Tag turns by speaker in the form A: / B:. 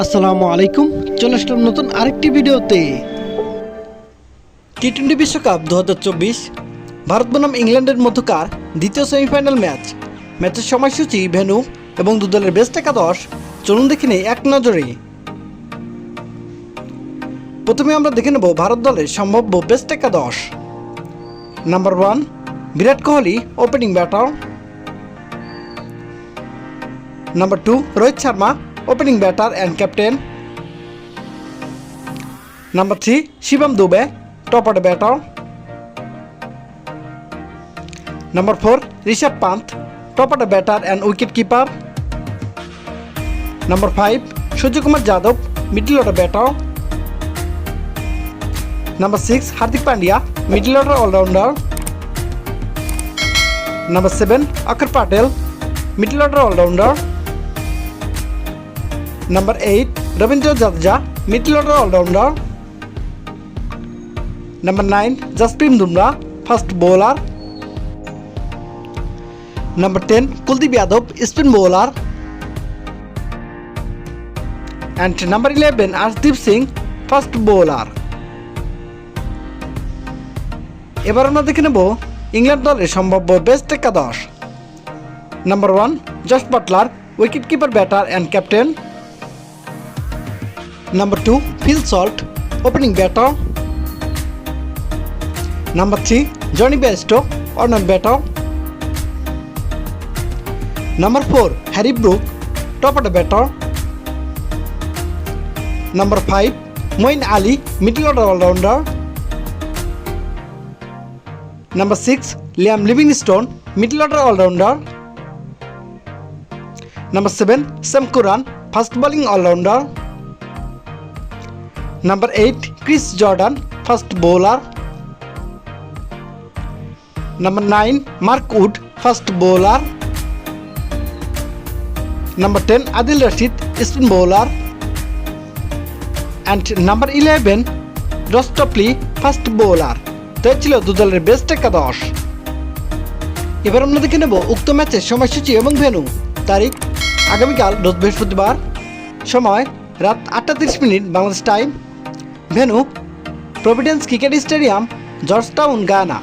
A: আসসালামু আলাইকুম, চলে আসলাম নতুন আরেকটি ভিডিওতে। টি-20 বিশ্বকাপ 2024 ভারত বনাম ইংল্যান্ডের মধ্যকার দ্বিতীয় সেমিফাইনাল ম্যাচের সময়সূচি, ভেন্যু এবং দু দলের বেস্ট একাদশ চলুন দেখে নেই এক নজরে। প্রথমে আমরা দেখে নেব ভারত দলের সম্ভাব্য বেস্ট একাদশ। Number 1, Virat Kohli, opening batter. Number 2, Rohit Sharma, opening batter and captain. Number 3, Shivam Dube, top order batter. Number 4, Rishabh Pant, top order batter and wicket keeper. Number 5, Surya Kumar Yadav, middle order batter. Number 6, Hardik Pandya, middle order all-rounder. Number 7, Akshar Patel, middle order all-rounder. Number 8, Ravindra Jadeja, middle order all-rounder. Number 9, Jasprit Bumrah, first bowler. Number 10, Kuldeep Yadav, spin bowler. And number 11, Arshdeep Singh, first bowler. এবার আমরা দেখে নেব England দলের সম্ভাব্য best একাদশ। Number 1, Josh Butler, wicket keeper, batter and captain. Number 2, Phil Salt, opening batter. Number 3, Johnny Bairstow, order batter. Number 4, Harry Brook, top order batter. Number 5, Moeen Ali, middle order all-rounder. Number 6, Liam Livingstone, middle order all-rounder. Number 7, Sam Curran, fast bowling all-rounder. Number 8, Chris Jordan, first bowler. Number 9, Mark Wood, first bowler. Number 10, Adil Rashid, spin bowler. And number 11, Ross Topley, first bowler. তো ছিল দু দলের best একাদশ। এবার আমরা দেখে নেব উক্ত ম্যাচের সময়সূচি এবং ভেন্যু। তারিখ আগামীকাল রোজ বৃহস্পতিবার, সময় রাত 8:30 Bangladesh time, venue Providence cricket stadium, Georgetown, Guyana.